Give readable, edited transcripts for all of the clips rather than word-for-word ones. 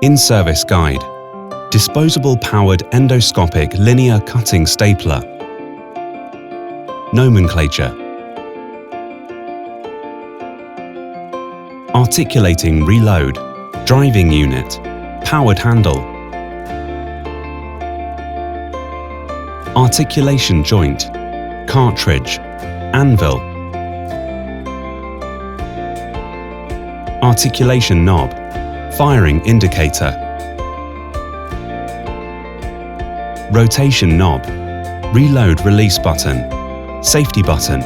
In-service guide. Disposable powered endoscopic linear cutting stapler. Nomenclature. Articulating reload. Driving unit. Powered handle. Articulation joint. Cartridge. Anvil. Articulation knob. Firing indicator. Rotation knob. Reload release button. Safety button.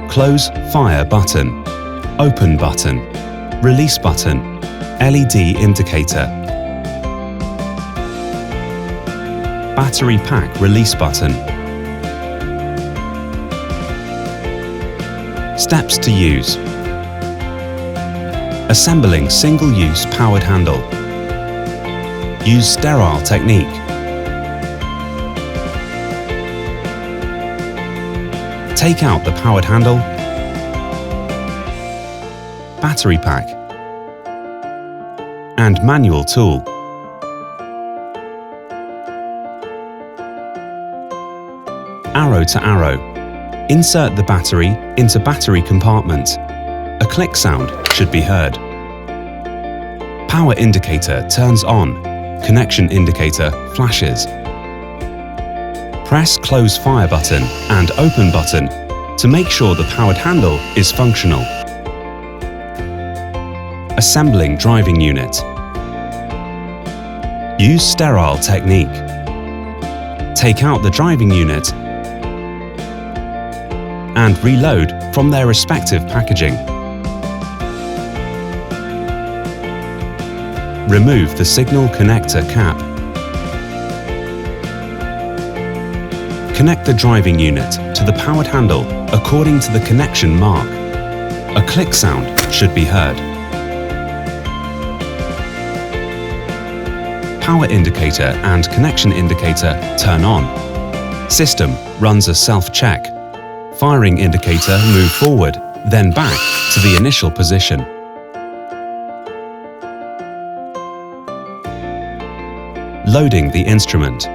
Close fire button. Open button. Release button. LED indicator. Battery pack release button. Steps to use. Assembling single-use powered handle. Use sterile technique. Take out the powered handle, battery pack, and manual tool. Arrow to arrow. Insert the battery into battery compartment. A click sound should be heard. Power indicator turns on. Connection indicator flashes. Press close fire button and open button to make sure the powered handle is functional. Assembling driving unit. Use sterile technique. Take out the driving unit and reload from their respective packaging. Remove the signal connector cap. Connect the driving unit to the powered handle according to the connection mark. A click sound should be heard. Power indicator and connection indicator turn on. System runs a self-check. Firing indicator move forward, then back to the initial position. Loading the instrument.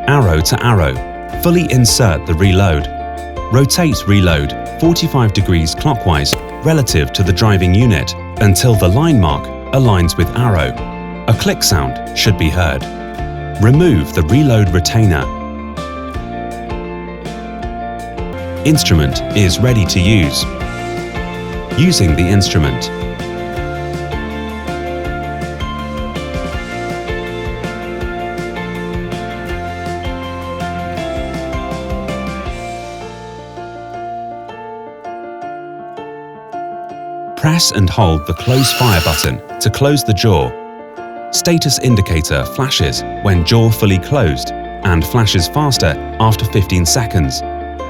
Arrow to arrow. Fully insert the reload. Rotate reload 45 degrees clockwise relative to the driving unit until the line mark aligns with arrow. A click sound should be heard. Remove the reload retainer. Instrument is ready to use. Using the instrument. Press and hold the close fire button to close the jaw. Status indicator flashes when jaw fully closed and flashes faster after 15 seconds,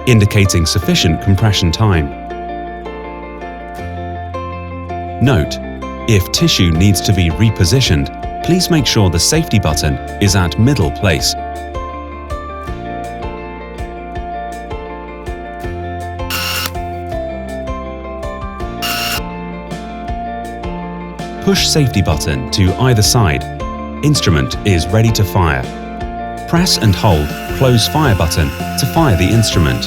indicating sufficient compression time. Note: if tissue needs to be repositioned, please make sure the safety button is at middle place. Push safety button to either side. Instrument is ready to fire. Press and hold close fire button to fire the instrument.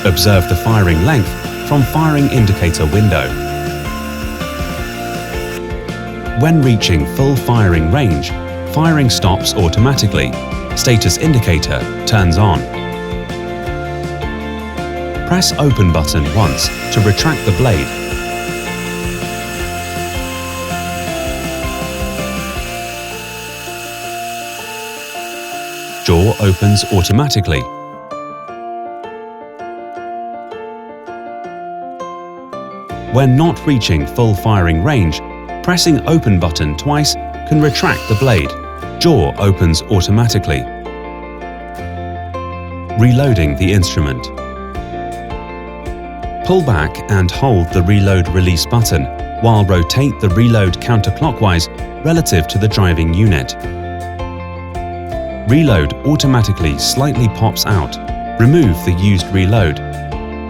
Observe the firing length from firing indicator window. When reaching full firing range, firing stops automatically. Status indicator turns on. Press open button once to retract the blade. Jaw opens automatically. When not reaching full firing range, pressing open button twice can retract the blade. Jaw opens automatically. Reloading the instrument. Pull back and hold the reload release button while rotate the reload counterclockwise relative to the driving unit. Reload automatically slightly pops out. Remove the used reload.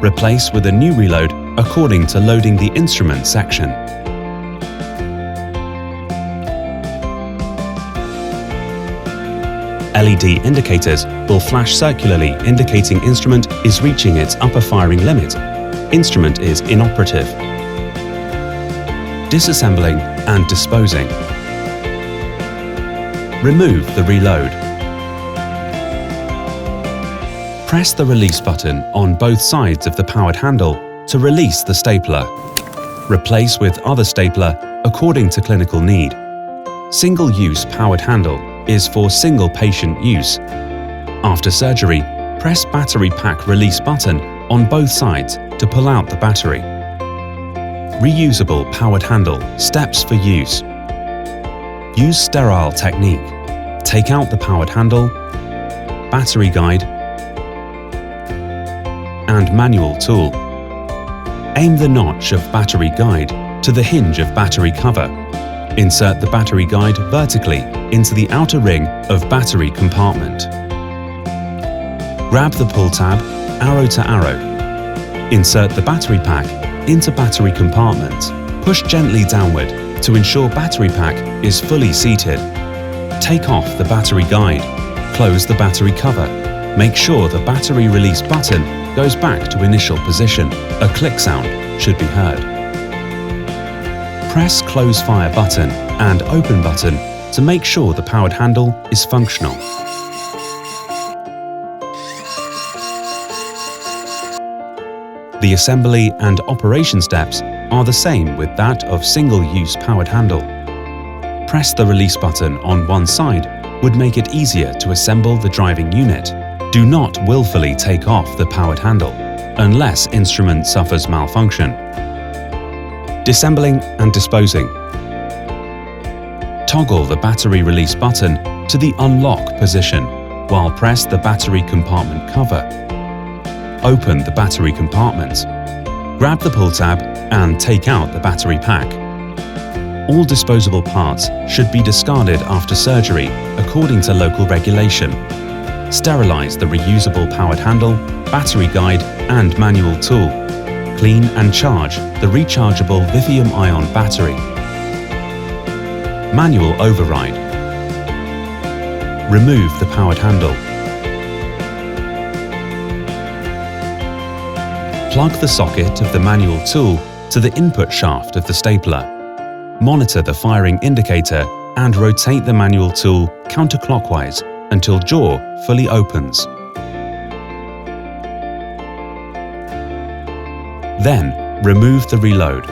Replace with a new reload according to loading the instrument section. LED indicators will flash circularly indicating instrument is reaching its upper firing limit. Instrument is inoperative. Disassembling and disposing. Remove the reload. Press the release button on both sides of the powered handle to release the stapler. Replace with other stapler according to clinical need. Single-use powered handle is for single patient use. After surgery, press battery pack release button on both sides to pull out the battery. Reusable powered handle, steps for use. Use sterile technique. Take out the powered handle, battery guide, and manual tool. Aim the notch of battery guide to the hinge of battery cover. Insert the battery guide vertically into the outer ring of battery compartment. Grab the pull tab, arrow to arrow. Insert the battery pack into battery compartment. Push gently downward to ensure battery pack is fully seated. Take off the battery guide. Close the battery cover. Make sure the battery release button goes back to initial position. A click sound should be heard. Press close fire button and open button to make sure the powered handle is functional. The assembly and operation steps are the same with that of single-use powered handle. Press the release button on one side would make it easier to assemble the driving unit. Do not willfully take off the powered handle unless instrument suffers malfunction. Disassembling and disposing. Toggle the battery release button to the unlock position while press the battery compartment cover. Open the battery compartment. Grab the pull tab and take out the battery pack. All disposable parts should be discarded after surgery according to local regulation. Sterilize the reusable powered handle, battery guide and manual tool. Clean and charge the rechargeable lithium-ion battery. Manual override. Remove the powered handle. Plug the socket of the manual tool to the input shaft of the stapler. Monitor the firing indicator and rotate the manual tool counterclockwise until jaw fully opens. Then, remove the reload.